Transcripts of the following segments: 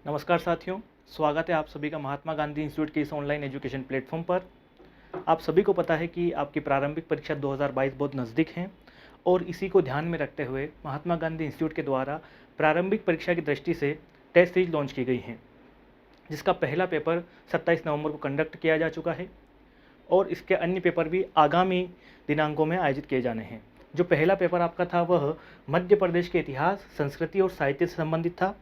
नमस्कार साथियों, स्वागत है आप सभी का महात्मा गांधी इंस्टीट्यूट के इस ऑनलाइन एजुकेशन प्लेटफॉर्म पर। आप सभी को पता है कि आपकी प्रारंभिक परीक्षा 2022 बहुत नज़दीक है और इसी को ध्यान में रखते हुए महात्मा गांधी इंस्टीट्यूट के द्वारा प्रारंभिक परीक्षा की दृष्टि से टेस्ट सीरीज लॉन्च की गई हैं, जिसका पहला पेपर 27 नवंबर को कंडक्ट किया जा चुका है और इसके अन्य पेपर भी आगामी दिनांकों में आयोजित किए जाने हैं। जो पहला पेपर आपका था वह मध्य प्रदेश के इतिहास, संस्कृति और साहित्य से संबंधित था।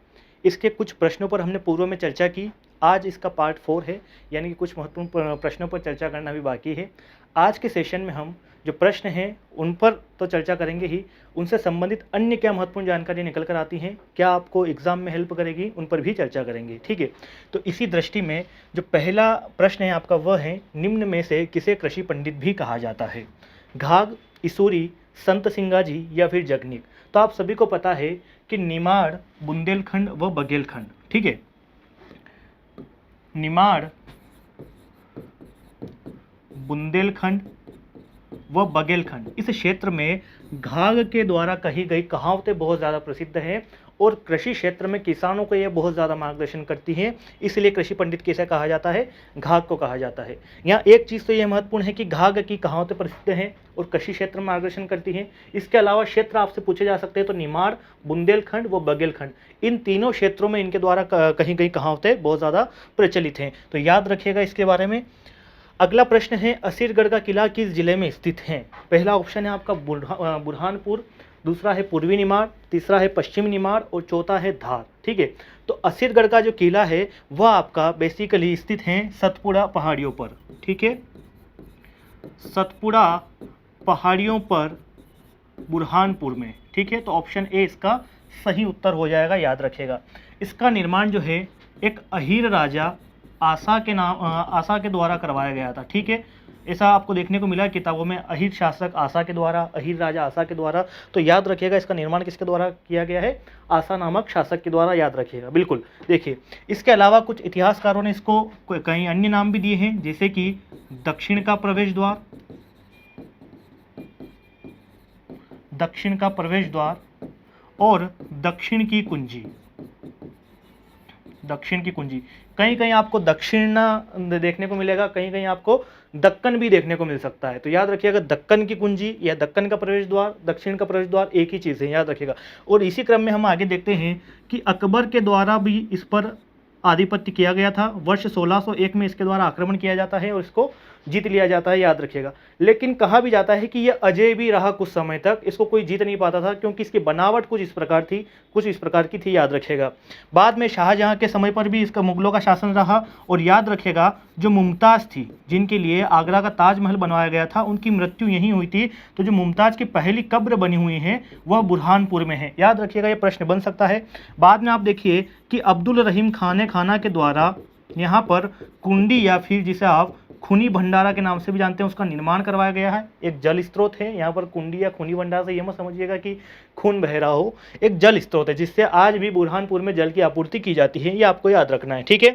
इसके कुछ प्रश्नों पर हमने पूर्व में चर्चा की। आज इसका पार्ट 4 है, यानी कि कुछ महत्वपूर्ण प्रश्नों पर चर्चा करना भी बाकी है। आज के सेशन में हम जो प्रश्न हैं उन पर तो चर्चा करेंगे ही, उनसे संबंधित अन्य क्या महत्वपूर्ण जानकारी निकल कर आती हैं, क्या आपको एग्जाम में हेल्प करेगी, उन पर भी चर्चा करेंगे। ठीक है, तो इसी दृष्टि में जो पहला प्रश्न है आपका वह है, निम्न में से किसे कृषि पंडित भी कहा जाता है? घाघ, इसूरी, संत सिंगाजी या फिर जगनिक? तो आप सभी को पता है कि निमाड़, बुंदेलखंड व बघेलखंड, ठीक है, निमाड़, बुंदेलखंड व बघेलखंड, इस क्षेत्र में घाघ के द्वारा कही गई कहावतें बहुत ज़्यादा प्रसिद्ध हैं और कृषि क्षेत्र में किसानों को यह बहुत ज़्यादा मार्गदर्शन करती हैं। इसलिए कृषि पंडित किसे कहा जाता है? घाघ को कहा जाता है। यहाँ एक चीज़ तो यह महत्वपूर्ण है कि घाघ की कहावतें प्रसिद्ध हैं और कृषि क्षेत्र में मार्गदर्शन करती हैं। इसके अलावा क्षेत्र आपसे पूछे जा सकते हैं, तो निमाड़, बुंदेलखंड व बघेलखंड, इन तीनों क्षेत्रों में इनके द्वारा कही गई कहावतें बहुत ज़्यादा प्रचलित हैं, तो याद रखिएगा इसके बारे में। अगला प्रश्न है, असीरगढ़ का किला किस जिले में स्थित है? पहला ऑप्शन है आपका बुरहानपुर, दूसरा है पूर्वी निमाड़, तीसरा है पश्चिम निमाड़ और चौथा है धार। ठीक है, तो असीरगढ़ का जो किला है वह आपका बेसिकली स्थित है सतपुड़ा पहाड़ियों पर। ठीक है, सतपुड़ा पहाड़ियों पर बुरहानपुर में। ठीक है, तो ऑप्शन ए इसका सही उत्तर हो जाएगा, याद रखिएगा। इसका निर्माण जो है एक अहीर राजा आसा के द्वारा करवाया गया था। ठीक है, ऐसा आपको देखने को मिला किताबों में, अहीर शासक आसा के द्वारा, अहीर राजा आसा के द्वारा। तो याद रखिएगा इसका निर्माण किसके द्वारा किया गया है? आसा नामक शासक के द्वारा, याद रखिएगा बिल्कुल। देखिए, इसके अलावा कुछ इतिहासकारों ने इसको कई अन्य नाम भी दिए हैं, जैसे कि दक्षिण का प्रवेश द्वार, दक्षिण का प्रवेश द्वार और दक्षिण की कुंजी, दक्षिण की कुंजी। कहीं कहीं आपको दक्षिण देखने को मिलेगा, कहीं कहीं आपको दक्कन भी देखने को मिल सकता है। तो याद रखिएगा, दक्कन की कुंजी या दक्कन का प्रवेश द्वार, दक्षिण का प्रवेश द्वार एक ही चीज़ है, याद रखिएगा। और इसी क्रम में हम आगे देखते हैं कि अकबर के द्वारा भी इस पर आधिपत्य किया गया था। वर्ष 1601 में इसके द्वारा आक्रमण किया जाता है और इसको जीत लिया जाता है, याद रखिएगा। लेकिन कहा भी जाता है कि यह अजय भी रहा कुछ समय तक, इसको कोई जीत नहीं पाता था क्योंकि इसकी बनावट कुछ इस प्रकार की थी, याद रखिएगा। बाद में शाहजहां के समय पर भी इसका मुगलों का शासन रहा। और याद रखिएगा, जो मुमताज़ थी, जिनके लिए आगरा का ताजमहल बनवाया गया था, उनकी मृत्यु यहीं हुई थी। तो जो मुमताज़ की पहली कब्र बनी हुई है वह बुरहानपुर में है, याद रखिएगा, ये प्रश्न बन सकता है। बाद में आप देखिए कि अब्दुल रहीम खाना के द्वारा यहाँ पर कुंडी या फिर जिसे आप खूनी भंडारा के नाम से भी जानते हैं, उसका निर्माण करवाया गया है। एक जल स्रोत है यहाँ पर, कुंडी या खूनी भंडारा से ये मत समझिएगा कि खून बह रहा हो, एक जल स्रोत है जिससे आज भी बुरहानपुर में जल की आपूर्ति की जाती है, ये आपको याद रखना है। ठीक है,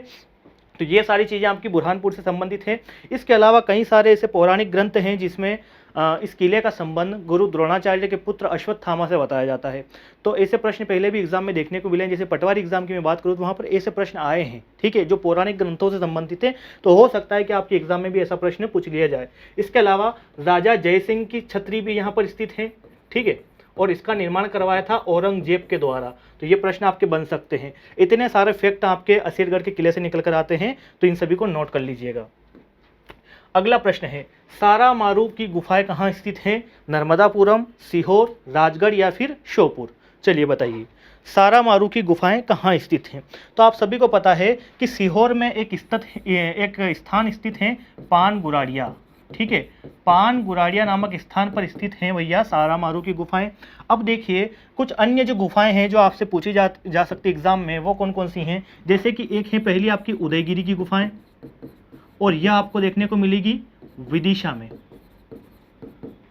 तो ये सारी चीज़ें आपकी बुरहानपुर से संबंधित हैं। इसके अलावा कई सारे ऐसे पौराणिक ग्रंथ हैं जिसमें इस किले का संबंध गुरु द्रोणाचार्य के पुत्र अश्वत्थामा से बताया जाता है। तो ऐसे प्रश्न पहले भी एग्जाम में देखने को मिले हैं, जैसे पटवारी एग्जाम की मैं बात करूँ तो वहाँ पर ऐसे प्रश्न आए हैं। ठीक है, जो पौराणिक ग्रंथों से संबंधित है, तो हो सकता है कि आपके एग्जाम में भी ऐसा प्रश्न पूछ लिया जाए। इसके अलावा राजा जयसिंह की छतरी भी यहाँ पर स्थित है। ठीक है, और इसका निर्माण करवाया था औरंगजेब के द्वारा। तो ये प्रश्न आपके बन सकते हैं। इतने सारे फैक्ट आपके असीरगढ़ के किले से निकल कर आते हैं, तो इन सभी को नोट कर लीजिएगा। अगला प्रश्न है, सारामारू की गुफाएं कहाँ स्थित हैं? नर्मदापुरम, सीहोर, राजगढ़ या फिर श्योपुर? चलिए बताइए, सारामारू की गुफाएं कहाँ स्थित हैं? तो आप सभी को पता है कि सीहोर में एक स्थान स्थित है, पान गुराड़िया। ठीक है, पान गुराड़िया नामक स्थान पर स्थित हैं भैया सारामारू की गुफाएं। अब देखिए, कुछ अन्य जो गुफाएं हैं जो आपसे पूछी जा सकती एग्जाम में, वो कौन कौन सी हैं? जैसे कि एक है पहली आपकी उदयगिरी की गुफाएं, और यह आपको देखने को मिलेगी विदिशा में।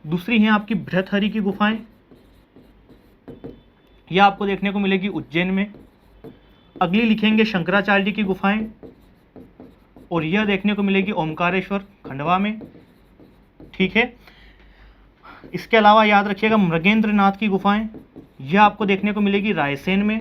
दूसरी है आपकी भृतहरि की गुफाएं, यह आपको देखने को मिलेगी उज्जैन में। अगली लिखेंगे शंकराचार्य की गुफाएं, और यह देखने को मिलेगी ओमकारेश्वर खंडवा में। ठीक है, इसके अलावा याद रखिएगा मृगेंद्र नाथ की गुफाएं, यह आपको देखने को मिलेगी रायसेन में।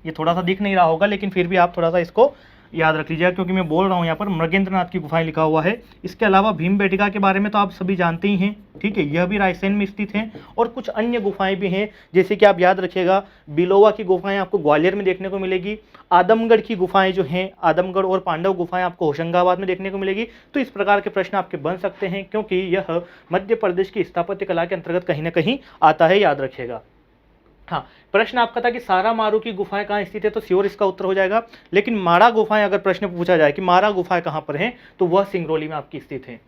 ये थोड़ा सा दिख नहीं रहा होगा, लेकिन फिर भी आप थोड़ा सा इसको याद रख लीजिएगा, क्योंकि मैं बोल रहा हूँ यहाँ पर मृगेंद्रनाथ की गुफाएं लिखा हुआ है। इसके अलावा भीमबेटका के बारे में तो आप सभी जानते ही हैं, ठीक है, यह भी रायसेन में स्थित है। और कुछ अन्य गुफाएं भी हैं, जैसे कि आप याद रखिएगा बिलोवा की गुफाएं आपको ग्वालियर में देखने को मिलेगी, आदमगढ़ की गुफाएं जो हैं, आदमगढ़ और पांडव गुफाएं आपको होशंगाबाद में देखने को मिलेगी। तो इस प्रकार के प्रश्न आपके बन सकते हैं, क्योंकि यह मध्य प्रदेश की स्थापत्य कला के अंतर्गत कहीं ना कहीं आता है, याद रखिएगा। हाँ, प्रश्न आपका था कि सारा मारू की गुफाएं कहाँ स्थित है, तो श्योर इसका उत्तर हो जाएगा। लेकिन मारा गुफाएं अगर प्रश्न पूछा जाए कि मारा गुफाएं कहाँ पर हैं, तो वह सिंगरौली में आपकी स्थित है।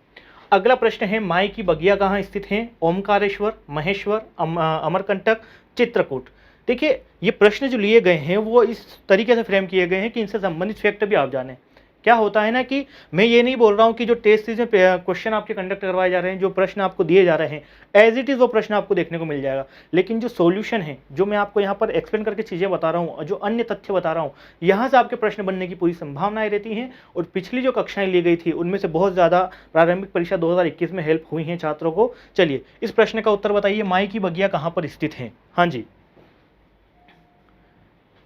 अगला प्रश्न है माई की बगिया कहाँ स्थित है, ओमकारेश्वर, महेश्वर, अमरकंटक, चित्रकूट। देखिए ये प्रश्न जो लिए गए हैं वो इस तरीके से फ्रेम किए गए हैं कि इनसे संबंधित फैक्ट भी आप जानें। क्या होता है ना कि मैं ये नहीं बोल रहा हूँ कि जो टेस्ट सीरीज में क्वेश्चन आपके कंडक्ट करवाए जा रहे हैं, जो प्रश्न आपको दिए जा रहे हैं एज इट इज़ वो प्रश्न आपको देखने को मिल जाएगा, लेकिन जो सॉल्यूशन है, जो मैं आपको यहाँ पर एक्सप्लेन करके चीज़ें बता रहा हूँ, जो अन्य तथ्य बता रहा हूँ, यहाँ से आपके प्रश्न बनने की पूरी संभावनाएं रहती हैं। और पिछली जो कक्षाएं ली गई थी उनमें से बहुत ज़्यादा प्रारंभिक परीक्षा 2021 में हेल्प हुई हैं छात्रों को। चलिए इस प्रश्न का उत्तर बताइए, माई की बगिया कहाँ पर स्थित है? हाँ जी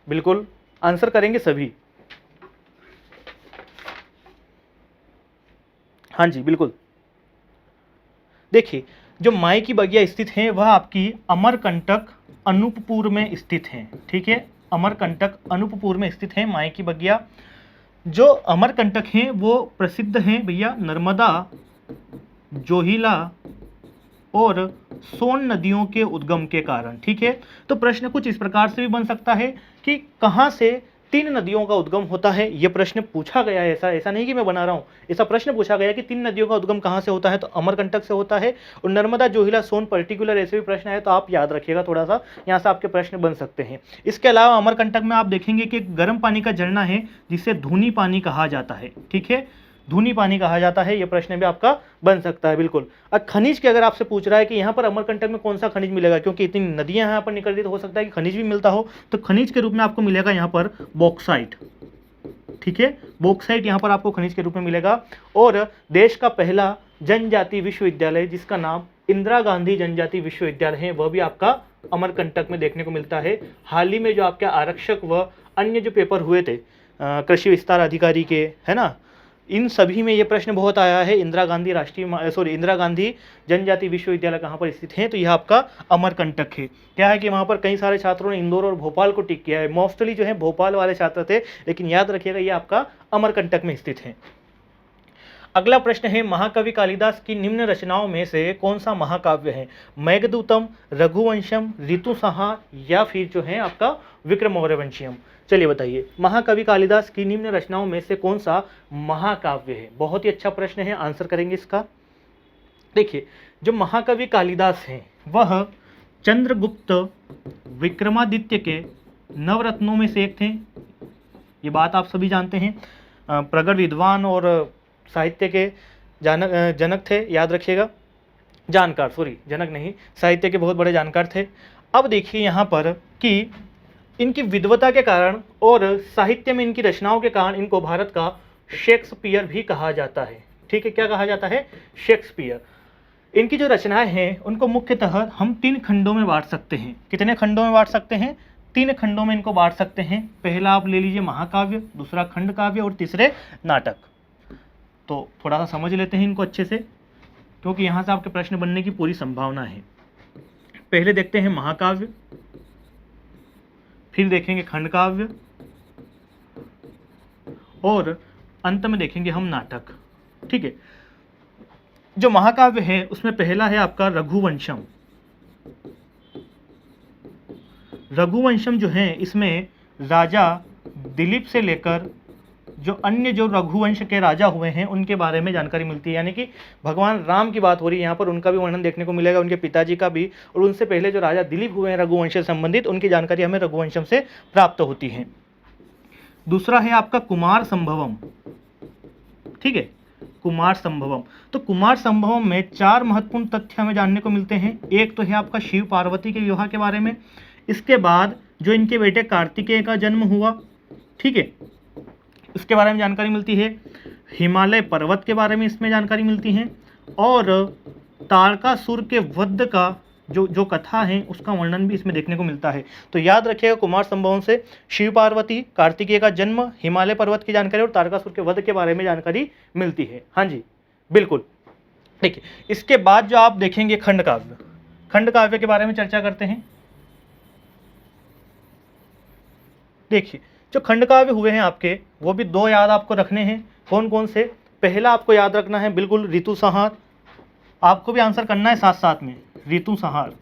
बिल्कुल आंसर करेंगे सभी। हाँ जी बिल्कुल। देखिए जो माई की बगिया स्थित है वह आपकी अमरकंटक अनूपपुर में स्थित है, ठीक है, अमरकंटक अनूपपुर में स्थित है माई की बगिया। जो अमरकंटक हैं वो प्रसिद्ध हैं भैया नर्मदा, जोहिला और सोन नदियों के उद्गम के कारण, ठीक है। तो प्रश्न कुछ इस प्रकार से भी बन सकता है कि कहाँ से 3 नदियों का उद्गम होता है, यह प्रश्न पूछा गया है। ऐसा नहीं कि मैं बना रहा हूँ, ऐसा प्रश्न पूछा गया कि 3 नदियों का उद्गम कहाँ से होता है, तो अमरकंटक से होता है। और नर्मदा, जोहिला, सोन पर्टिकुलर ऐसे भी प्रश्न है, तो आप याद रखिएगा थोड़ा सा, यहाँ से आपके प्रश्न बन सकते हैं। इसके अलावा अमरकंटक में आप देखेंगे कि गर्म पानी का झरना है जिसे धूनी पानी कहा जाता है, ठीक है, धूनी पानी कहा जाता है। यह प्रश्न भी आपका बन सकता है बिल्कुल। और खनिज की अगर आपसे पूछ रहा है कि यहाँ पर अमरकंटक में कौन सा खनिज मिलेगा, क्योंकि इतनी नदियां यहाँ पर निकल रही तो हो सकता है कि खनिज भी मिलता हो, तो खनिज के रूप में आपको मिलेगा यहाँ पर बॉक्साइट, ठीक है, बॉक्साइट यहाँ पर आपको खनिज के रूप में मिलेगा। और देश का पहला जनजाति विश्वविद्यालय जिसका नाम इंदिरा गांधी जनजाति विश्वविद्यालय है, वह भी आपका अमरकंटक में देखने को मिलता है। हाल ही में जो आपके आरक्षक व अन्य जो पेपर हुए थे कृषि विस्तार अधिकारी के, है ना, इन सभी में ये प्रश्न बहुत आया है, इंदिरा गांधी जनजाति विश्वविद्यालय कहाँ पर स्थित है, तो यह आपका अमरकंटक है। क्या है कि वहाँ पर कई सारे छात्रों ने इंदौर और भोपाल को टिक किया है, मोस्टली जो है भोपाल वाले छात्र थे, लेकिन याद रखिएगा ये आपका अमरकंटक में स्थित है। अगला प्रश्न है महाकवि कालिदास की निम्न रचनाओं में से कौन सा महाकाव्य है, मेघदूतम, रघुवंशम, ऋतुसंहार या फिर जो है आपका विक्रमोर्वशीयम। चलिए बताइए महाकवि कालिदास की निम्न रचनाओं में से कौन सा महाकाव्य है। बहुत ही अच्छा प्रश्न है, आंसर करेंगे इसका। देखिए जो महाकवि कालिदास हैं वह चंद्रगुप्त विक्रमादित्य के नवरत्नों में से एक थे, ये बात आप सभी जानते हैं। प्रगढ़ विद्वान और साहित्य के जनक थे, याद रखिएगा, जानकार, सॉरी जनक नहीं, साहित्य के बहुत बड़े जानकार थे। अब देखिए यहाँ पर कि इनकी विद्वता के कारण और साहित्य में इनकी रचनाओं के कारण इनको भारत का शेक्सपियर भी कहा जाता है, ठीक है, क्या कहा जाता है, शेक्सपियर। इनकी जो रचनाएं हैं उनको मुख्यतः हम 3 खंडों में बांट सकते हैं। कितने खंडों में बांट सकते हैं? 3 खंडों में इनको बांट सकते हैं। पहला आप ले लीजिए महाकाव्य, दूसरा खंड काव्य और तीसरे नाटक। तो थोड़ा सा समझ लेते हैं इनको अच्छे से, क्योंकि यहाँ से आपके प्रश्न बनने की पूरी संभावना है। पहले देखते हैं महाकाव्य, फिर देखेंगे खंड काव्य और अंत में देखेंगे हम नाटक, ठीक है। जो महाकाव्य है उसमें पहला है आपका रघुवंशम। रघुवंशम जो है इसमें राजा दिलीप से लेकर जो अन्य जो रघुवंश के राजा हुए हैं उनके बारे में जानकारी मिलती है, यानी कि भगवान राम की बात हो रही है यहाँ पर, उनका भी वर्णन देखने को मिलेगा, उनके पिताजी का भी, और उनसे पहले जो राजा दिलीप हुए हैं रघुवंश से संबंधित, उनकी जानकारी हमें रघुवंशम से प्राप्त होती है। दूसरा है आपका कुमार संभवम, ठीक है, कुमार संभवम। तो कुमार संभवम में 4 महत्वपूर्ण तथ्य हमें जानने को मिलते हैं। एक तो है आपका शिव पार्वती के विवाह के बारे में, इसके बाद जो इनके बेटे कार्तिकेय का जन्म हुआ, ठीक है, उसके बारे में जानकारी मिलती है। हिमालय पर्वत के बारे में इसमें जानकारी मिलती है, और तारकासुर के वध का जो जो कथा है उसका वर्णन भी इसमें देखने को मिलता है। तो याद रखिएगा कुमार संभवों से शिव पार्वती, कार्तिकेय का जन्म, हिमालय पर्वत की जानकारी और तारकासुर के वध के बारे में जानकारी मिलती है। हाँ जी बिल्कुल। देखिए इसके बाद जो आप देखेंगे खंड काव्य, खंड काव्य के बारे में चर्चा करते हैं। देखिए जो खंड काव्य हुए हैं आपके, वो भी दो याद आपको रखने हैं। कौन कौन से? पहला आपको याद रखना है बिल्कुल ऋतु संहार, आपको भी आंसर करना है साथ साथ में। ऋतु संहार,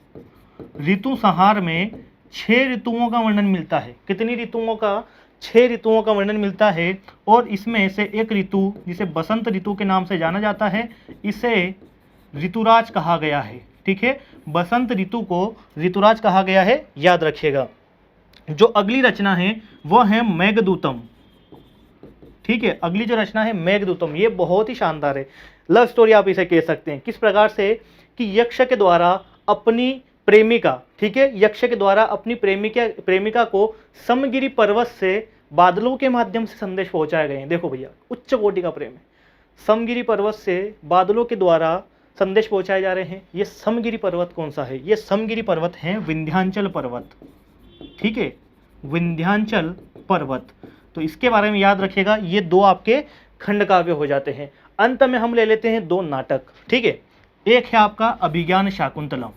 ऋतु संहार में 6 ऋतुओं का वर्णन मिलता है। कितनी ऋतुओं का? 6 ऋतुओं का वर्णन मिलता है। और इसमें से एक ऋतु जिसे बसंत ऋतु के नाम से जाना जाता है, इसे ऋतुराज कहा गया है। ठीक है, बसंत ऋतु को ऋतुराज कहा गया है, याद रखिएगा। जो अगली रचना है वह है मेघदूतम। ठीक है, अगली जो रचना है मेघदूतम, ये बहुत ही शानदार है। लव स्टोरी आप इसे कह सकते हैं। किस प्रकार से कि यक्ष के द्वारा अपनी प्रेमिका, ठीक है, यक्ष के द्वारा अपनी प्रेमिका को समगिरी पर्वत से बादलों के माध्यम से संदेश पहुंचाए गए हैं। देखो भैया उच्च कोटि का प्रेम है। समगिरी पर्वत से बादलों के द्वारा संदेश पहुंचाए जा रहे हैं। ये समगिरी पर्वत कौन सा है? ये समगिरी पर्वत है विंध्याचल पर्वत। ठीक है, विंध्याचल पर्वत। तो इसके बारे में याद रखिएगा। ये दो आपके खंड काव्य हो जाते हैं। अंत में हम ले लेते हैं 2 नाटक। ठीक है, एक है आपका अभिज्ञान शाकुंतलम।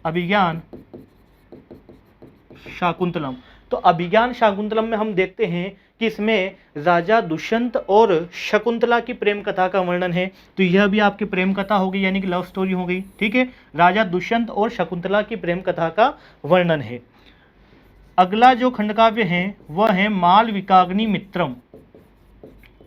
अभिज्ञान शाकुंतलम। तो अभिज्ञान शाकुंतलम में हम देखते हैं कि इसमें राजा दुष्यंत और शकुंतला की प्रेम कथा का वर्णन है। तो यह भी आपकी प्रेम कथा हो गई, यानी कि लव स्टोरी हो गई। ठीक है, राजा दुष्यंत और शकुंतला की प्रेम कथा का वर्णन है। अगला जो खंडकाव्य है वह है मालविकाग्नि मित्रम।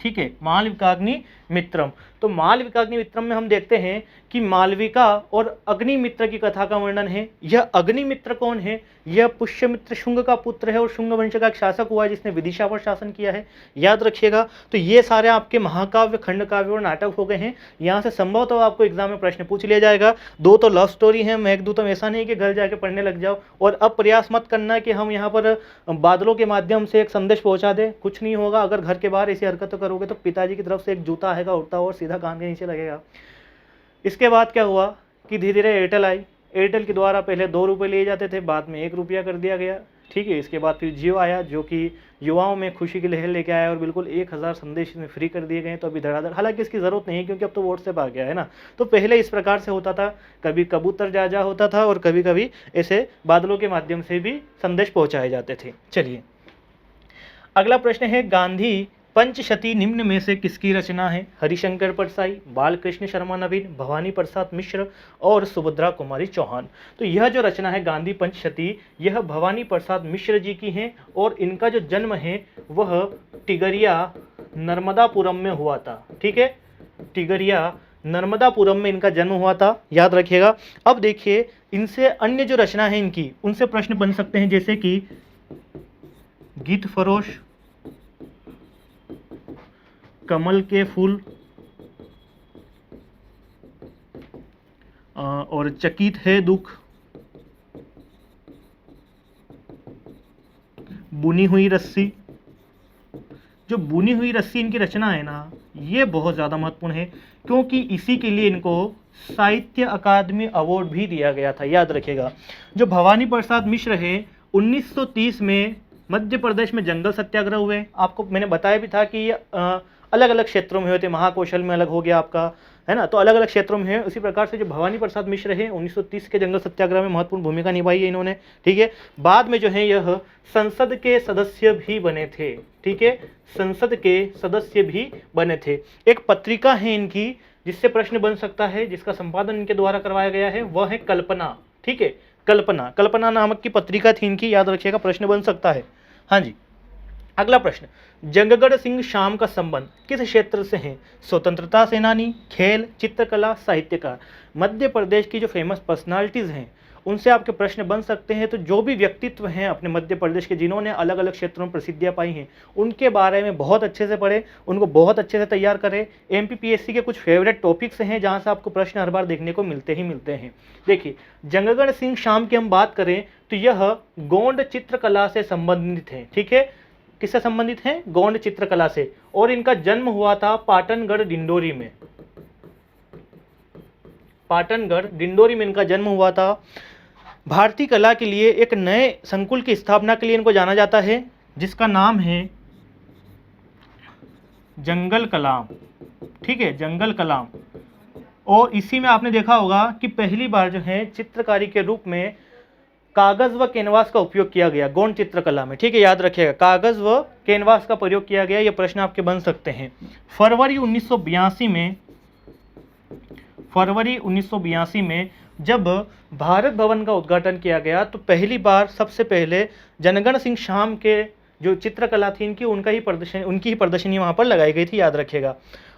ठीक है, मालविकाग्नि मित्रम। तो मालविकाग्नि मित्रम में हम देखते हैं कि मालविका और अग्निमित्र की कथा का वर्णन है। यह अग्निमित्र कौन है? यह पुष्यमित्र शुंग का पुत्र है और शुंग वंश का एक शासक हुआ है जिसने विदिशा पर शासन किया है, याद रखिएगा। तो ये सारे आपके महाकाव्य, खंड काव्य और नाटक हो गए हैं। यहाँ से संभवतः आपको एग्जाम में प्रश्न पूछ लिया जाएगा। 2 तो लव स्टोरी है, मेघदूतम। ऐसा नहीं कि घर जाके पढ़ने लग जाओ। और अब प्रयास मत करना कि हम यहाँ पर बादलों के माध्यम से एक संदेश पहुँचा दें, कुछ नहीं होगा। अगर घर के बाहर ऐसी हरकत करोगे तो पिताजी की तरफ से एक जूता आएगा उड़ता और सीधा कान के नीचे लगेगा। इसके बाद क्या हुआ कि धीरे धीरे एयरटेल आई। एयरटेल के द्वारा पहले 2 रुपये लिए जाते थे, बाद में 1 रुपया कर दिया गया। ठीक है, इसके बाद फिर जियो आया जो कि युवाओं में खुशी की लहर लेके आया और बिल्कुल 1000 संदेश इसमें फ्री कर दिए गए। तो अभी धड़ाधड़, हालांकि इसकी ज़रूरत नहीं है क्योंकि अब तो व्हाट्सएप आ गया है ना। तो पहले इस प्रकार से होता था, कभी कबूतर जा होता था और कभी कभी ऐसे बादलों के माध्यम से भी संदेश पहुँचाए जाते थे। चलिए अगला प्रश्न है, गांधी पंचशती निम्न में से किसकी रचना है? हरिशंकर परसाई, बालकृष्ण शर्मा नवीन, भवानी प्रसाद मिश्र और सुभद्रा कुमारी चौहान। तो यह जो रचना है गांधी पंचशती, यह भवानी प्रसाद मिश्र जी की है और इनका जो जन्म है वह टिगरिया नर्मदापुरम में हुआ था। ठीक है, टिगरिया नर्मदापुरम में इनका जन्म हुआ था, याद रखिएगा। अब देखिए इनसे अन्य जो रचना है इनकी, उनसे प्रश्न बन सकते हैं, जैसे कि गीत फरोश, कमल के फूल और चकित है दुख, बुनी हुई रस्सी। जो बुनी हुई रस्सी इनकी रचना है ना, ये बहुत ज़्यादा महत्वपूर्ण है क्योंकि इसी के लिए इनको साहित्य अकादमी अवार्ड भी दिया गया था, याद रखिएगा। जो भवानी प्रसाद मिश्र है, 1930 में मध्य प्रदेश में जंगल सत्याग्रह हुए। आपको मैंने बताया भी था कि ये अलग अलग क्षेत्रों में होते, महाकौशल में अलग हो गया आपका, है ना। तो अलग अलग क्षेत्रों में है। उसी प्रकार से जो भवानी प्रसाद मिश्र है, 1930 के जंगल सत्याग्रह में महत्वपूर्ण भूमिका निभाई है इन्होंने। ठीक है, बाद में जो है यह संसद के सदस्य भी बने थे। ठीक है, संसद के सदस्य भी बने थे। एक पत्रिका है इनकी जिससे प्रश्न बन सकता है, जिसका संपादन इनके द्वारा करवाया गया है, वह है कल्पना। ठीक है, कल्पना नामक की पत्रिका थी इनकी, याद रखिएगा, प्रश्न बन सकता है। हाँ जी, अगला प्रश्न, जंगगढ़ सिंह श्याम का संबंध किस क्षेत्र से है? स्वतंत्रता सेनानी, खेल, चित्रकला, साहित्यकार। मध्य प्रदेश की जो फेमस पर्सनालिटीज़ हैं उनसे आपके प्रश्न बन सकते हैं। तो जो भी व्यक्तित्व हैं अपने मध्य प्रदेश के, जिन्होंने अलग अलग क्षेत्रों में प्रसिद्धियाँ पाई हैं, उनके बारे में बहुत अच्छे से पढ़ें, उनको बहुत अच्छे से तैयार करें। MPPSC के कुछ फेवरेट टॉपिक्स हैं जहाँ से आपको प्रश्न हर बार देखने को मिलते हैं। देखिए, जंगगढ़ सिंह श्याम की हम बात करें तो यह गोंड चित्रकला से संबंधित है। ठीक है, किससे संबंधित हैं? गोंड चित्रकला से। और इनका जन्म हुआ था पाटनगढ़ डिंडोरी में। पाटनगढ़ डिंडोरी में इनका जन्म हुआ था। भारतीय कला के लिए एक नए संकुल की स्थापना के लिए इनको जाना जाता है, जिसका नाम है जंगल कलाम। ठीक है, जंगल कलाम। और इसी में आपने देखा होगा कि पहली बार जो है चित्रकारी के रूप में कागज व कैनवास का उपयोग किया गया गौण चित्रकला में। ठीक है, याद रखिएगा, कागज व कैनवास का प्रयोग किया गया। ये प्रश्न आपके बन सकते हैं। फरवरी 1982 में जब भारत भवन का उद्घाटन किया गया तो पहली बार सबसे पहले जनगण सिंह शाम के जो चित्रकला थी इनकी उनकी ही प्रदर्शनी वहाँ पर लगाई गई थी, याद रखिएगा।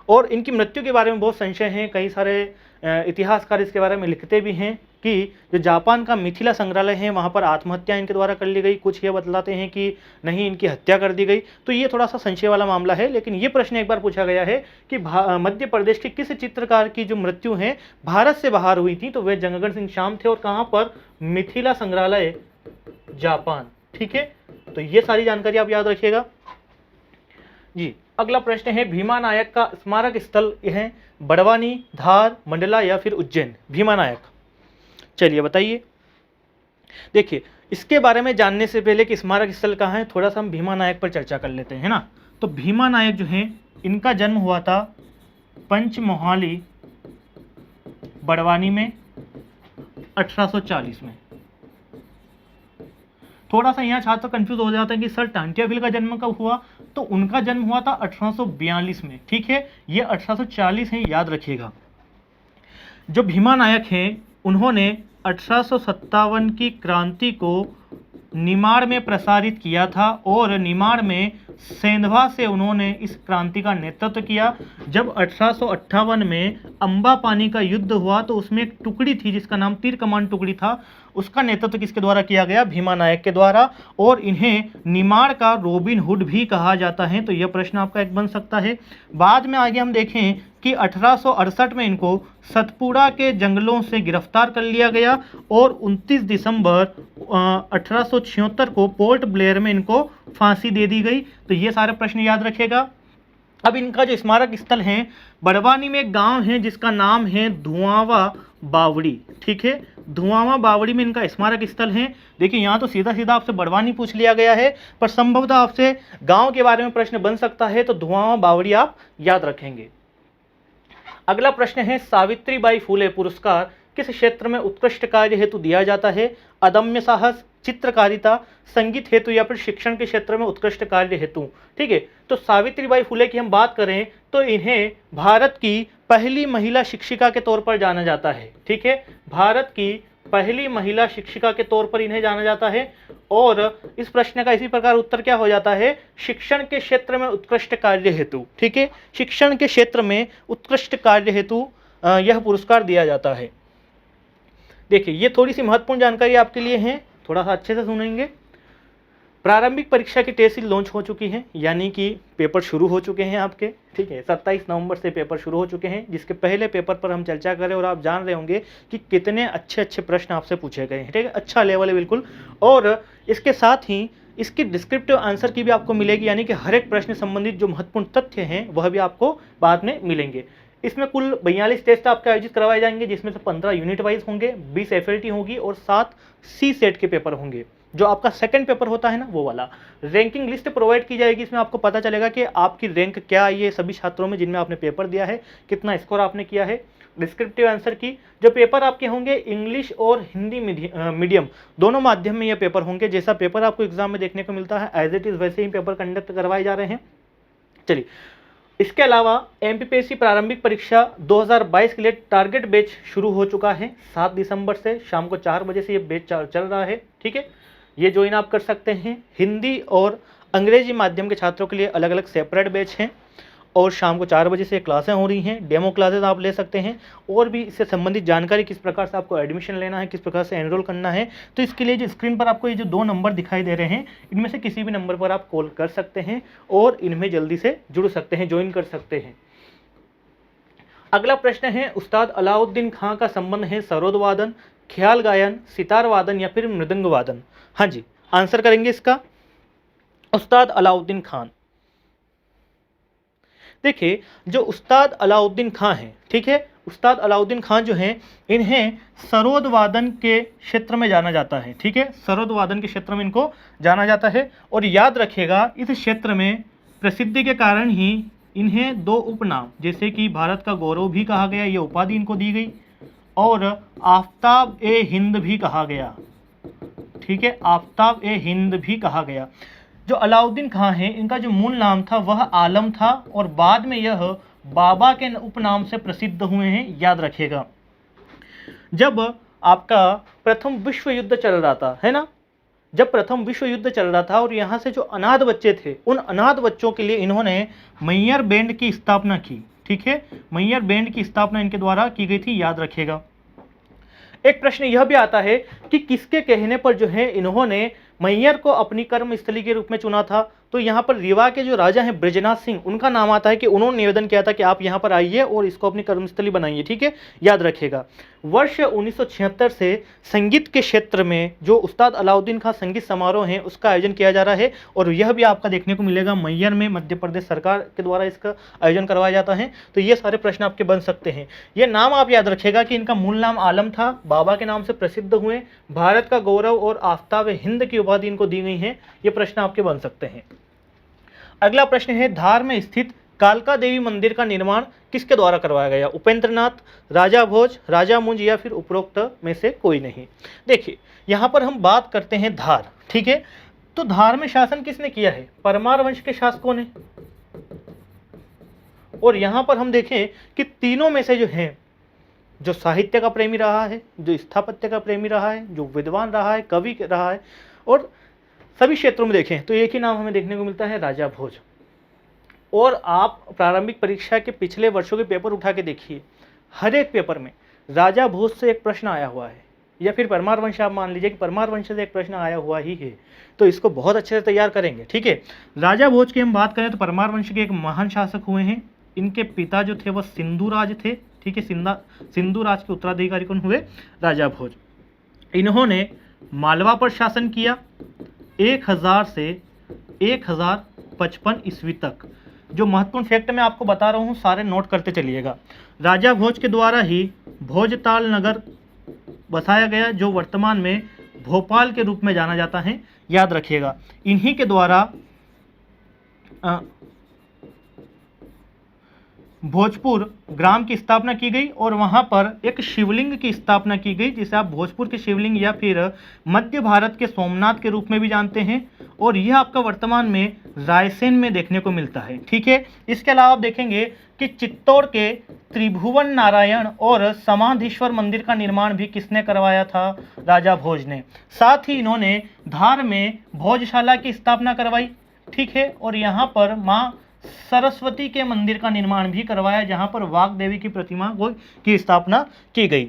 और इनकी मृत्यु के बारे में बहुत संशय हैं। कई सारे इतिहासकार इसके बारे में लिखते भी हैं कि जो जापान का मिथिला संग्रहालय है वहाँ पर आत्महत्या इनके द्वारा कर ली गई, कुछ ये बतलाते हैं कि नहीं इनकी हत्या कर दी गई। तो ये थोड़ा सा संशय वाला मामला है। लेकिन ये प्रश्न एक बार पूछा गया है कि मध्य प्रदेश के किस चित्रकार की जो मृत्यु है भारत से बाहर हुई थी, तो वे जनगण सिंह शाम थे। और कहाँ पर? मिथिला संग्रहालय, जापान। ठीक है, तो ये सारी जानकारी आप याद रखिएगा जी। अगला प्रश्न है, भीमा नायक का स्मारक स्थल है बड़वानी, धार, मंडला या फिर उज्जैन? भीमा नायक, चलिए बताइए। देखिए, इसके बारे में जानने से पहले कि स्मारक स्थल कहाँ है, थोड़ा सा हम भीमा नायक पर चर्चा कर लेते हैं ना। तो भीमा नायक जो है इनका जन्म हुआ था पंचमोहाली, बड़वानी में 1840 में। थोड़ा सा यहाँ छात्र कंफ्यूज हो जाता है कि सर टांटिया भील का जन्म कब हुआ, तो उनका जन्म हुआ था 1842 में। ठीक है, ये 1840 है, याद रखिएगा। जो भीमा नायक हैं उन्होंने 1857 की क्रांति को निमाड़ में प्रसारित किया था और निमाड़ में सेंधवा से उन्होंने इस क्रांति का नेतृत्व किया। जब 1858 में अंबा पानी का युद्ध हुआ तो उसमें एक टुकड़ी थी जिसका नाम तीर कमान टुकड़ी था, उसका नेतृत्व किसके द्वारा किया गया? भीमा नायक के द्वारा। और इन्हें निमाड़ का रॉबिन हुड भी कहा जाता है। तो यह प्रश्न आपका एक बन सकता है। बाद में आगे हम देखें कि 1868 में इनको सतपुड़ा के जंगलों से गिरफ्तार कर लिया गया और 29 दिसंबर 1876 को पोर्ट ब्लेयर में इनको फांसी दे दी गई। तो ये सारे प्रश्न याद रखिएगा। अब इनका जो स्मारक स्थल है, बड़वानी में एक गांव है जिसका नाम है धुआंवा बावड़ी। ठीक है, धुआंवा बावड़ी में इनका स्मारक स्थल है। देखिए, यहाँ तो सीधा सीधा आपसे बड़वानी पूछ लिया गया है, पर संभवतः आपसे गांव के बारे में प्रश्न बन सकता है, तो धुआंवा बावड़ी आप याद रखेंगे। अगला प्रश्न है, सावित्रीबाई फुले पुरस्कार किस क्षेत्र में उत्कृष्ट कार्य हेतु दिया जाता है? अदम्य साहस, चित्रकारिता, संगीत हेतु या फिर शिक्षण के क्षेत्र में उत्कृष्ट कार्य हेतु? ठीक है, तो सावित्रीबाई फुले की हम बात करें तो इन्हें भारत की पहली महिला शिक्षिका के तौर पर जाना जाता है। ठीक है, भारत की पहली महिला शिक्षिका के तौर पर इन्हें जाना जाता है। और इस प्रश्न का इसी प्रकार उत्तर क्या हो जाता है? शिक्षण के क्षेत्र में उत्कृष्ट कार्य हेतु। ठीक है, शिक्षण के क्षेत्र में उत्कृष्ट कार्य हेतु यह पुरस्कार दिया जाता है। देखिए, ये थोड़ी सी महत्वपूर्ण जानकारी आपके लिए है, थोड़ा सा अच्छे से सुनेंगे। प्रारंभिक परीक्षा की टेस्ट सीरीज लॉन्च हो चुकी है, यानी कि पेपर शुरू हो चुके हैं आपके। ठीक है, 27 नवंबर से पेपर शुरू हो चुके हैं, जिसके पहले पेपर पर हम चर्चा करें और आप जान रहे होंगे कि कितने अच्छे अच्छे प्रश्न आपसे पूछे गए हैं। ठीक है, अच्छा लेवल है बिल्कुल। और इसके साथ ही इसकी डिस्क्रिप्टिव आंसर की भी आपको मिलेगी, यानी कि हर एक प्रश्न संबंधित जो महत्वपूर्ण तथ्य हैं वह भी आपको बाद में मिलेंगे। इसमें कुल 42 टेस्ट आपके आयोजित करवाए जाएंगे, जिसमें से 15 यूनिट वाइज होंगे, 20 FLT होगी और 7 सी सेट के पेपर होंगे। जो आपका सेकंड पेपर होता है ना, वो वाला। रैंकिंग लिस्ट प्रोवाइड की जाएगी, इसमें आपको पता चलेगा कि आपकी रैंक क्या आई है सभी छात्रों में जिनमें आपने पेपर दिया है, कितना स्कोर आपने किया है। डिस्क्रिप्टिव आंसर की जो पेपर आपके होंगे इंग्लिश और हिंदी मीडियम दोनों माध्यम में ये पेपर होंगे। जैसा पेपर आपको एग्जाम में देखने को मिलता है एज इट इज़ वैसे ही पेपर कंडक्ट करवाए जा रहे हैं। चलिए, इसके अलावा MPPSC प्रारंभिक परीक्षा 2022 के लिए टारगेट बैच शुरू हो चुका है। 7 दिसंबर से शाम को 4 बजे से ये बैच चल रहा है। ठीक है, ये ज्वाइन आप कर सकते हैं। हिंदी और अंग्रेजी माध्यम के छात्रों के लिए अलग अलग सेपरेट बैच हैं और शाम को 4 बजे से क्लासें हो रही हैं। डेमो क्लासेस आप ले सकते हैं। और भी इससे संबंधित जानकारी, किस प्रकार से आपको एडमिशन लेना है, किस प्रकार से एनरोल करना है, तो इसके लिए जो स्क्रीन पर आपको ये जो 2 नंबर दिखाई दे रहे हैं, इनमें से किसी भी नंबर पर आप कॉल कर सकते हैं और इनमें जल्दी से जुड़ सकते हैं, ज्वाइन कर सकते हैं। अगला प्रश्न है, उस्ताद अलाउद्दीन खां का संबंध है सरोद वादन, ख्याल गायन, सितार वादन या फिर मृदंग वादन? हाँ जी, आंसर करेंगे इसका उस्ताद अलाउद्दीन खान। देखिए, जो उस्ताद अलाउद्दीन खां हैं, ठीक है, उस्ताद अलाउद्दीन खान जो हैं इन्हें सरोद वादन के क्षेत्र में जाना जाता है। ठीक है, सरोद वादन के क्षेत्र में इनको जाना जाता है। और याद रखिएगा इस क्षेत्र में प्रसिद्धि के कारण ही इन्हें दो उपनाम, जैसे कि भारत का गौरव भी कहा गया, ये उपाधि इनको दी गई, और आफ्ताब ए हिंद भी कहा गया। ठीक है, आफ्ताब ए हिंद भी कहा गया। जो अलाउद्दीन खां हैं इनका जो मूल नाम था वह आलम था, और बाद में यह बाबा के उपनाम से प्रसिद्ध हुए हैं, याद रखिएगा। जब आपका प्रथम विश्व युद्ध चल रहा था, है ना, जब प्रथम विश्व युद्ध चल रहा था और यहाँ से जो अनाथ बच्चे थे उन अनाथ बच्चों के लिए इन्होंने मैयर बैंड की स्थापना की। ठीक है, मैयर बैंड की स्थापना इनके द्वारा की गई थी, याद रखिएगा। एक प्रश्न यह भी आता है कि किसके कहने पर जो है इन्होंने मैयर को अपनी कर्मस्थली के रूप में चुना था। तो यहाँ पर रीवा के जो राजा हैं ब्रजनाथ सिंह, उनका नाम आता है कि उन्होंने निवेदन किया था कि आप यहाँ पर आइए और इसको अपनी कर्मस्थली बनाइए। ठीक है, याद रखिएगा। वर्ष 1976 से संगीत के क्षेत्र में जो उस्ताद अलाउद्दीन खां संगीत समारोह है उसका आयोजन किया जा रहा है, और यह भी आपका देखने को मिलेगा मैयर में, मध्य प्रदेश सरकार के द्वारा इसका आयोजन करवाया जाता है। तो ये सारे प्रश्न आपके बन सकते हैं। ये नाम आप याद रखिएगा कि इनका मूल नाम आलम था, बाबा के नाम से प्रसिद्ध हुए, भारत का गौरव और आफ्ताब हिंद की उपाधि इनको दी गई है। ये प्रश्न आपके बन सकते हैं। अगला प्रश्न है, धार में स्थित कालका देवी मंदिर का निर्माण किसके द्वारा करवाया गया? उपेंद्र नाथ, राजा भोज, राजा मुंज, या फिर उपरोक्त में से कोई नहीं। देखिए यहाँ पर हम बात करते हैं धार। ठीक है, तो धार में शासन किसने किया है? परमार वंश के शासकों ने। और यहाँ पर हम देखें कि तीनों में से जो है, जो साहित्य का प्रेमी रहा है, जो स्थापत्य का प्रेमी रहा है, जो विद्वान रहा है, कवि रहा है, और सभी क्षेत्रों में देखें तो एक ही नाम हमें देखने को मिलता है, राजा भोज। और आप प्रारंभिक परीक्षा के पिछले वर्षों के पेपर उठा के देखिए, हर एक पेपर में राजा भोज से एक प्रश्न आया हुआ है, या फिर परमार वंश, आप मान लीजिए कि परमार वंश से एक प्रश्न आया हुआ ही है। तो इसको बहुत अच्छे से तैयार करेंगे। ठीक है, राजा भोज की हम बात करें तो परमार वंश के एक महान शासक हुए हैं। इनके पिता जो थे वह सिंधु राज थे। ठीक है, सिंधु राज के उत्तराधिकारी कौन हुए? राजा भोज। इन्होंने मालवा पर शासन किया 1000 से 1055 ईस्वी तक। जो महत्वपूर्ण फैक्ट मैं आपको बता रहा हूँ सारे नोट करते चलिएगा। राजा भोज के द्वारा ही भोजताल नगर बसाया गया, जो वर्तमान में भोपाल के रूप में जाना जाता है, याद रखिएगा। इन्हीं के द्वारा भोजपुर ग्राम की स्थापना की गई, और वहां पर एक शिवलिंग की स्थापना की गई, जिसे आप भोजपुर के शिवलिंग या फिर मध्य भारत के सोमनाथ के रूप में भी जानते हैं, और यह आपका वर्तमान में रायसेन में देखने को मिलता है। ठीक है, इसके अलावा आप देखेंगे कि चित्तौड़ के त्रिभुवन नारायण और समाधीश्वर मंदिर का निर्माण भी किसने करवाया था? राजा भोज ने। साथ ही इन्होंने धार में भोजशाला की स्थापना करवाई। ठीक है, और यहाँ पर माँ सरस्वती के मंदिर का निर्माण भी करवाया, जहां पर वाग देवी की प्रतिमा की स्थापना की गई।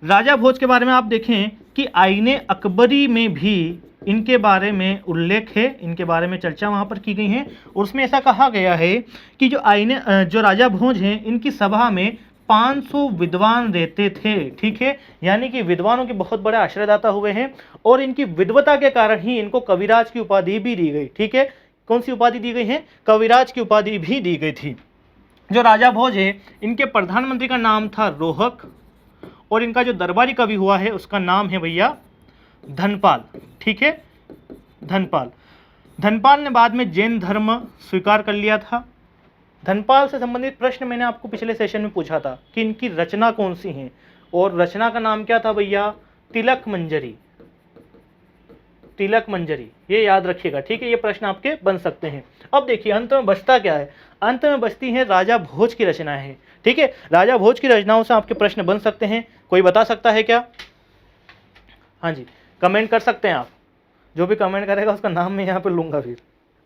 राजा भोज के बारे में आप देखें कि आईने अकबरी में भी इनके बारे में उल्लेख है, इनके बारे में चर्चा वहां पर की गई है, और उसमें ऐसा कहा गया है कि जो राजा भोज हैं इनकी सभा में 500 विद्वान रहते थे। ठीक है, यानी कि विद्वानों के बहुत बड़े आश्रयदाता हुए हैं, और इनकी विद्वता के कारण ही इनको कविराज की उपाधि भी दी गई। ठीक है, कौन सी उपाधि दी गई है? कविराज की उपाधि भी दी गई थी। जो राजा भोज है इनके प्रधानमंत्री का नाम था रोहक, और इनका जो दरबारी कवि हुआ है उसका नाम है भैया धनपाल। ठीक है, धनपाल। धनपाल ने बाद में जैन धर्म स्वीकार कर लिया था। धनपाल से संबंधित प्रश्न मैंने आपको पिछले सेशन में पूछा था कि इनकी रचना कौन सी है, और रचना का नाम क्या था भैया? तिलक मंजरी। तिलक मंजरी, ये याद रखिएगा। ठीक है, ये प्रश्न आपके बन सकते हैं। अब देखिए अंत में बचता क्या है? अंत में बचती है राजा भोज की रचनाएं। ठीक है, राजा भोज की रचनाओं से आपके प्रश्न बन सकते हैं। कोई बता सकता है क्या? हाँ जी, कमेंट कर सकते हैं आप। जो भी कमेंट करेगा उसका नाम मैं यहाँ पर लूंगा फिर।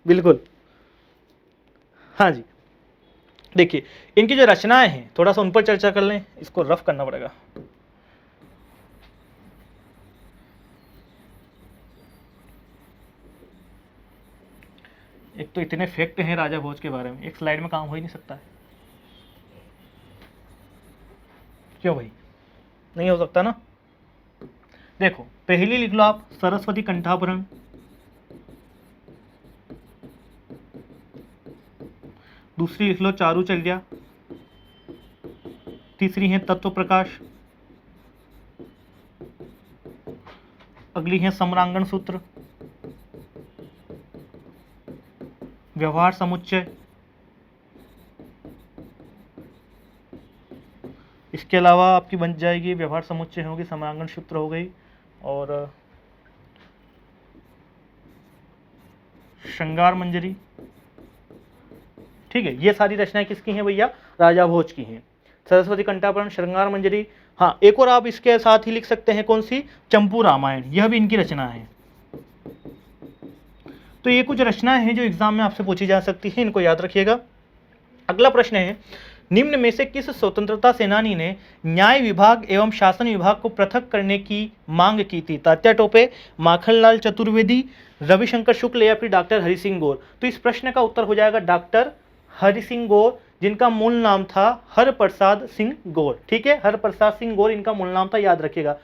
बिल्कुल, हाँ जी। देखिए इनकी जो रचनाएं हैं थोड़ा सा उन पर चर्चा कर लें, इसको रफ करना पड़ेगा। एक तो इतने फैक्ट हैं राजा भोज के बारे में, एक स्लाइड में काम हो ही नहीं सकता है। क्यों भाई, नहीं हो सकता ना? देखो पहली लिख लो आप सरस्वती कंठाभरण, दूसरी लिख लो चारुचर्या, तीसरी है तत्व प्रकाश, अगली है समरांगण सूत्र, व्यवहार समुच्चय, इसके अलावा आपकी बन जाएगी व्यवहार समुच्चय होगी, समरांगण सूत्र हो गई, और श्रृंगार मंजरी। ठीक है, ये सारी रचनाएं किसकी हैं भैया? राजा भोज की हैं। सरस्वती कंठाभरण, श्रृंगार मंजरी। हाँ, एक और आप इसके साथ ही लिख सकते हैं, कौन सी? चंपू रामायण, यह भी इनकी रचना है। तो ये कुछ रचनाएं हैं जो एग्जाम में आपसे पूछी जा सकती है, इनको याद रखिएगा। अगला प्रश्न है, निम्न में से किस स्वतंत्रता सेनानी ने न्याय विभाग एवं शासन विभाग को पृथक करने की मांग की थी? तात्या टोपे, माखनलाल चतुर्वेदी, रविशंकर शुक्ल या फिर डॉक्टर हरि सिंह गौर? तो इस प्रश्न का उत्तर हो जाएगा डॉक्टर हरि सिंह गौर, जिनका मूल नाम था हरप्रसाद सिंह गौर। ठीक है, हरप्रसाद सिंह गौर इनका मूल नाम था, याद रखिएगा।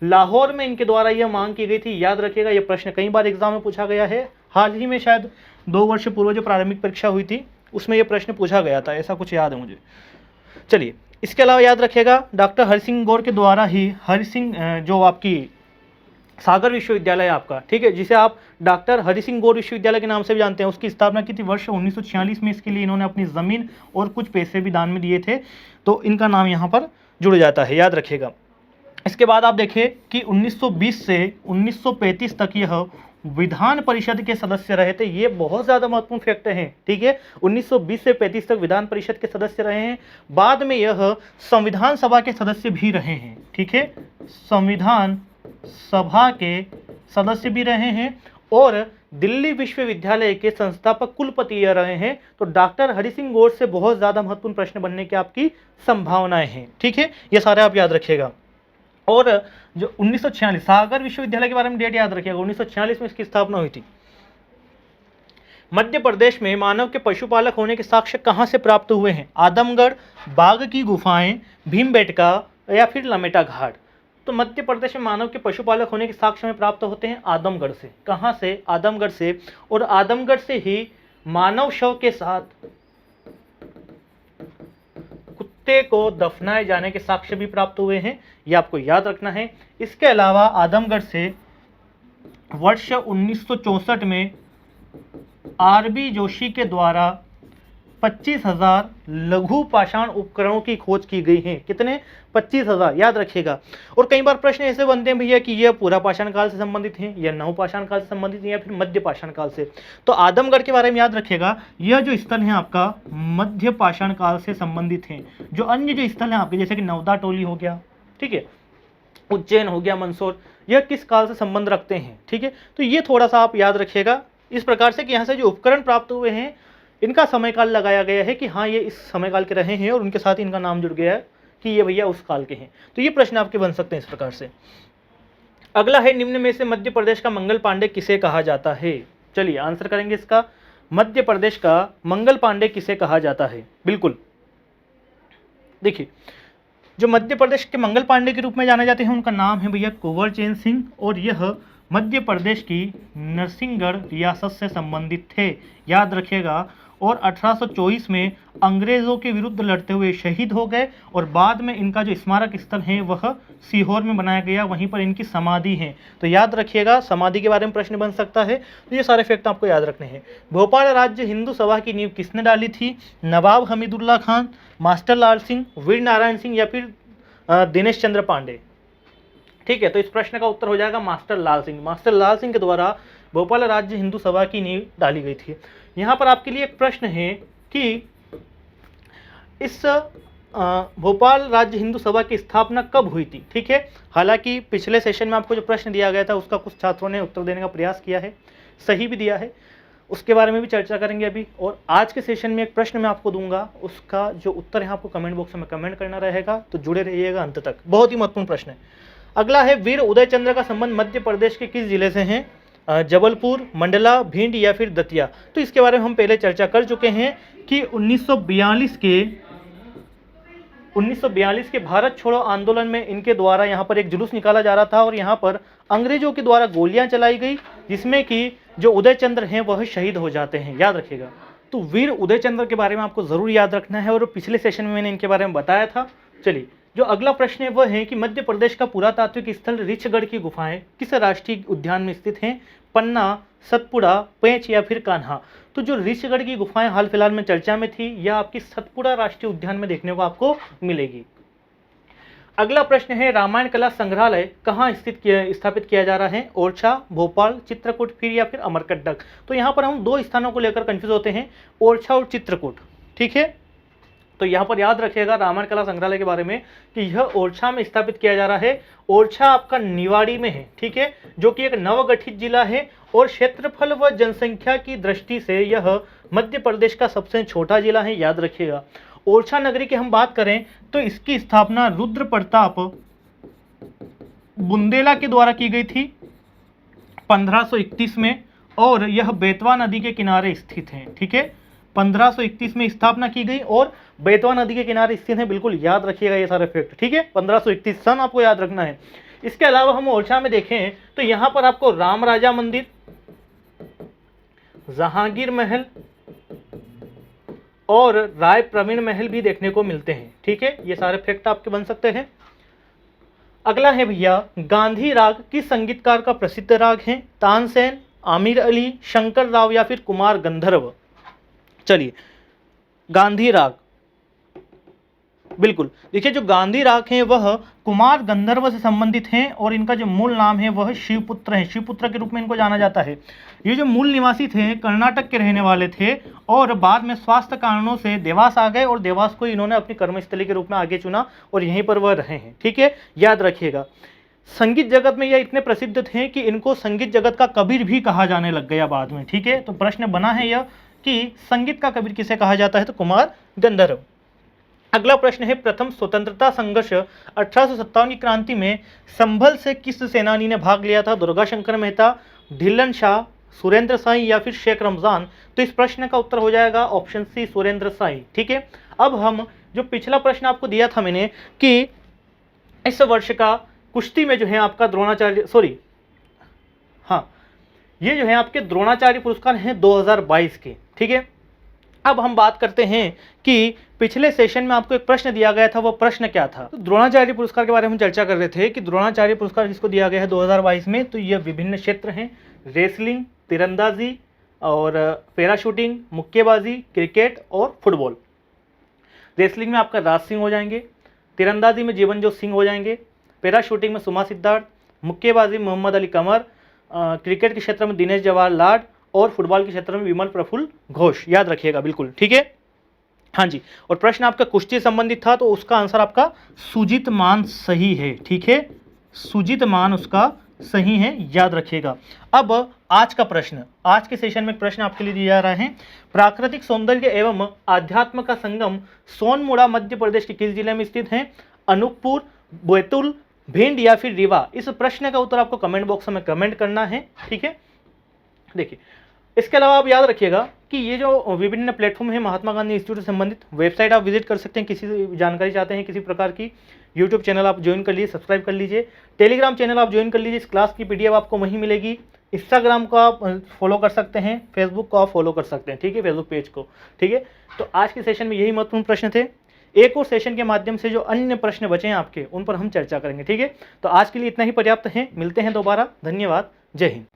लाहौर में इनके द्वारा यह मांग की गई थी, याद रखिएगा। यह प्रश्न कई बार एग्जाम में पूछा गया है। हाल ही में शायद 2 वर्ष पूर्व जो प्रारंभिक परीक्षा हुई थी उसमें यह प्रश्न पूछा गया था, ऐसा कुछ याद है मुझे। चलिए, इसके अलावा याद रखिएगा डॉक्टर हरि सिंह गौर के द्वारा ही हरि सिंह जो आपकी सागर विश्वविद्यालय आपका, ठीक है, जिसे आप डॉक्टर हरि सिंह गौर विश्वविद्यालय के नाम से भी जानते हैं, उसकी स्थापना की थी वर्ष 1946 में। इसके लिए इन्होंने अपनी ज़मीन और कुछ पैसे भी दान में दिए थे, तो इनका नाम यहाँ पर जुड़ जाता है, याद रखिएगा। इसके बाद आप देखिए कि 1920 से 1935 तक यह विधान परिषद के सदस्य रहे थे। ये बहुत ज़्यादा महत्वपूर्ण फैक्ट हैं, ठीक है। 1920 से 35 तक विधान परिषद के सदस्य रहे हैं। बाद में यह संविधान सभा के सदस्य भी रहे हैं, ठीक है, संविधान सभा के सदस्य भी रहे हैं और दिल्ली विश्वविद्यालय के संस्थापक कुलपति यह रहे हैं। तो डॉक्टर हरि सिंह गौर से बहुत ज़्यादा महत्वपूर्ण प्रश्न बनने की आपकी संभावनाएं हैं, ठीक है, ये सारे आप याद रखिएगा। और जो 1946 सागर विश्वविद्यालय के बारे में डेट याद रखिएगा, 1946 में इसकी स्थापना हुई थी। मध्य प्रदेश में मानव के पशुपालक होने के साक्ष्य कहाँ से प्राप्त हुए हैं? आदमगढ़, बाघ की गुफाएं, भीमबेटका या फिर लमेटा घाट? तो मध्य प्रदेश में मानव के पशुपालक होने के साक्ष्य में प्राप्त होते हैं आदमगढ़ से। कहाँ से? आदमगढ़ से। और आदमगढ़ से ही मानव शव के साथ कुत्ते को दफनाए जाने के साक्ष्य भी प्राप्त हुए हैं, ये आपको याद रखना है। इसके अलावा आदमगढ़ से वर्ष 1964 में आरबी जोशी के द्वारा 25,000 लघु पाषाण उपकरणों की खोज की गई है। कितने? 25,000, याद रखिएगा। और कई बार प्रश्न ऐसे बनते हैं भैया कि यह पूरा पाषाण काल से संबंधित है या नव पाषाण काल से संबंधित है या फिर मध्य पाषाण काल से। तो आदमगढ़ के बारे में याद रखिएगा, यह जो स्थल है आपका मध्य पाषाण काल से संबंधित है। जो अन्य जो स्थल है आपके, जैसे कि नवदा टोली हो गया, ठीक है, उज्जैन हो गया, मंदसौर, यह किस काल से संबंध रखते हैं, ठीक है। तो ये थोड़ा सा आप याद रखिएगा इस प्रकार से कि यहाँ से जो उपकरण प्राप्त हुए हैं इनका समयकाल लगाया गया है कि हाँ ये इस समयकाल के रहे हैं और उनके साथ इनका नाम जुड़ गया है कि ये भैया उस काल के हैं। तो ये प्रश्न आपके बन सकते हैं इस प्रकार से। अगला है, निम्न में से मध्य प्रदेश का मंगल पांडे किसे कहा जाता है? चलिए आंसर करेंगे इसका। मध्य प्रदेश का मंगल पांडे किसे कहा जाता है? बिल्कुल, देखिए, जो मध्य प्रदेश के मंगल पांडे के रूप में जाने जाते हैं उनका नाम है भैया कुंवर चैन सिंह, और यह मध्य प्रदेश की नरसिंहगढ़ रियासत से संबंधित थे, याद रखिएगा। और 1824 में अंग्रेज़ों के विरुद्ध लड़ते हुए शहीद हो गए और बाद में इनका जो स्मारक स्थल है वह सीहोर में बनाया गया, वहीं पर इनकी समाधि है। तो याद रखिएगा, समाधि के बारे में प्रश्न बन सकता है, तो ये सारे फैक्ट आपको याद रखने हैं। भोपाल राज्य हिंदू सभा की नींव किसने डाली थी? नवाब हमीदुल्ला खान, मास्टर लाल सिंह, वीर नारायण सिंह या फिर दिनेश चंद्र पांडे? ठीक है, तो इस प्रश्न का उत्तर हो जाएगा मास्टर लाल सिंह। मास्टर लाल सिंह के द्वारा भोपाल राज्य हिंदू सभा की नींव डाली गई थी। यहाँ पर आपके लिए एक प्रश्न है कि इस भोपाल राज्य हिंदू सभा की स्थापना कब हुई थी? ठीक है, हालांकि पिछले सेशन में आपको जो प्रश्न दिया गया था उसका कुछ छात्रों ने उत्तर देने का प्रयास किया है, सही भी दिया है, उसके बारे में भी चर्चा करेंगे अभी। और आज के सेशन में एक प्रश्न मैं आपको दूंगा, उसका जो उत्तर है आपको कमेंट बॉक्स में कमेंट करना रहेगा, तो जुड़े रहिएगा अंत तक, बहुत ही महत्वपूर्ण प्रश्न है। अगला है, वीर उदय चंद्र का संबंध मध्य प्रदेश के किस जिले से है? जबलपुर, मंडला, भिंड या फिर दतिया? तो इसके बारे में हम पहले चर्चा कर चुके हैं कि 1942 के भारत छोड़ो आंदोलन में इनके द्वारा यहाँ पर एक जुलूस निकाला जा रहा था और यहाँ पर अंग्रेजों के द्वारा गोलियां चलाई गई, जिसमें कि जो उदय चंद्र हैं वह शहीद हो जाते हैं, याद रखिएगा। तो वीर उदय चंद्र के बारे में आपको जरूर याद रखना है और पिछले सेशन में मैंने इनके बारे में बताया था, चलिए, जो अगला प्रश्न है वह है कि मध्य प्रदेश का पुरातात्विक स्थल ऋछगढ़ की गुफाएं किस राष्ट्रीय उद्यान में स्थित हैं? पन्ना, सतपुड़ा, पेंच या फिर कान्हा? तो जो ऋछगढ़ की गुफाएं हाल फिलहाल में चर्चा में थी, यह आपकी सतपुड़ा राष्ट्रीय उद्यान में देखने को आपको मिलेगी। अगला प्रश्न है, रामायण कला संग्रहालय कहाँ स्थापित किया जा रहा है? ओरछा, भोपाल, चित्रकूट फिर या फिर अमरकंटक? तो यहाँ पर हम दो स्थानों को लेकर कंफ्यूज होते हैं, ओरछा और चित्रकूट। ठीक है, तो यहाँ पर याद रखिएगा रामायण कला संग्रहालय के बारे में कि यह ओरछा में स्थापित किया जा रहा है। ओरछा आपका निवाड़ी में है, ठीक है, जो कि एक नवगठित जिला है और क्षेत्रफल व जनसंख्या की दृष्टि से यह मध्य प्रदेश का सबसे छोटा जिला है, याद रखिएगा। ओरछा नगरी की हम बात करें तो इसकी स्थापना रुद्र प्रताप बुंदेला के द्वारा की गई थी 1531 में, और यह बेतवा नदी के किनारे स्थित है। ठीक है, 1531 में स्थापना की गई और बेतवा नदी के किनारे स्थित है, बिल्कुल याद रखिएगा ये सारे फैक्ट। ठीक है, 1531 सन आपको याद रखना है। इसके अलावा हम ओरछा में देखें तो यहाँ पर आपको राम राजा मंदिर, जहांगीर महल और राय प्रवीण महल भी देखने को मिलते हैं। ठीक है, ये सारे फैक्ट आपके बन सकते हैं। अगला है भैया, गांधी राग किस संगीतकार का प्रसिद्ध राग है? तानसेन, आमिर अली, शंकर राव या फिर कुमार गंधर्व? चलिए, गांधी राग, बिल्कुल देखिए जो गांधी राग हैं वह कुमार गंधर्व से संबंधित हैं और इनका जो मूल नाम है वह शिवपुत्र है, शिवपुत्र के रूप में इनको जाना जाता है। ये जो मूल निवासी थे कर्नाटक के रहने वाले थे और बाद में स्वास्थ्य कारणों से देवास आ गए और देवास को इन्होंने अपनी कर्मस्थली के रूप में आगे चुना और यहीं पर वह रहे हैं। ठीक है, याद रखिएगा। संगीत जगत में ये इतने प्रसिद्ध थे कि इनको संगीत जगत का कबीर भी कहा जाने लग गया बाद में। ठीक है, तो प्रश्न बना है यह कि संगीत का कबीर किसे कहा जाता है? तो कुमार गंधर्व। अगला प्रश्न है, प्रथम स्वतंत्रता संघर्ष 1857 की क्रांति में संभल से किस सेनानी ने भाग लिया था? दुर्गाशंकर मेहता, ढिल्लन शाह, सुरेंद्र साई या फिर शेख रमजान? तो इस प्रश्न का उत्तर हो जाएगा ऑप्शन सी, सुरेंद्र साई। ठीक है, अब हम जो पिछला प्रश्न आपको दिया था मैंने कि इस वर्ष का कुश्ती में जो है आपका द्रोणाचार्य, सॉरी हाँ, ये जो है आपके द्रोणाचार्य पुरस्कार हैं 2022 के। ठीक है, अब हम बात करते हैं कि पिछले सेशन में आपको एक प्रश्न दिया गया था, वो प्रश्न क्या था? तो द्रोणाचार्य पुरस्कार के बारे में चर्चा कर रहे थे कि द्रोणाचार्य पुरस्कार किसको दिया गया है 2022 में। तो ये विभिन्न क्षेत्र हैं, रेसलिंग, तीरंदाजी और पैराशूटिंग, मुक्केबाजी, क्रिकेट और फुटबॉल। रेसलिंग में आपका राज सिंह हो जाएंगे, तीरंदाजी में जीवनजोत सिंह हो जाएंगे, पैराशूटिंग में सुमा सिद्धार्थ, मुक्केबाजी मोहम्मद अली कमर, क्रिकेट के क्षेत्र में दिनेश जवाहर लाड और फुटबॉल के क्षेत्र में विमल प्रफुल्ल घोष। याद रखिएगा, बिल्कुल ठीक है। हाँ जी, और प्रश्न आपका कुश्ती संबंधित था तो उसका आंसर आपका सुजीत मान सही है। ठीक है, सुजीत मान उसका सही है, याद रखिएगा। अब आज का प्रश्न, आज के सेशन में एक प्रश्न आपके लिए दिया जा रहा है, प्राकृतिक सौंदर्य एवं आध्यात्म का संगम सोनमुड़ा मध्य प्रदेश के किस जिले में स्थित है? अनूपपुर, बैतूल, भिंड या फिर रीवा? इस प्रश्न का उत्तर आपको कमेंट बॉक्स में कमेंट करना है। ठीक है, देखिए इसके अलावा आप याद रखिएगा कि ये जो विभिन्न प्लेटफॉर्म है महात्मा गांधी इंस्टीट्यूट से संबंधित, वेबसाइट आप विजिट कर सकते हैं, किसी जानकारी चाहते हैं किसी प्रकार की, यूट्यूब चैनल आप ज्वाइन कर लीजिए, सब्सक्राइब कर लीजिए, टेलीग्राम चैनल आप ज्वाइन कर लीजिए, इस क्लास की पीडीएफ आपको वहीं मिलेगी, इंस्टाग्राम को आप फॉलो कर सकते हैं, फेसबुक को आप फॉलो कर सकते हैं। ठीक है, फेसबुक पेज को। ठीक है, तो आज के सेशन में यही महत्वपूर्ण प्रश्न थे। एक और सेशन के माध्यम से जो अन्य प्रश्न बचे हैं आपके, उन पर हम चर्चा करेंगे। ठीक है, तो आज के लिए इतना ही पर्याप्त है, मिलते हैं दोबारा। धन्यवाद, जय हिंद।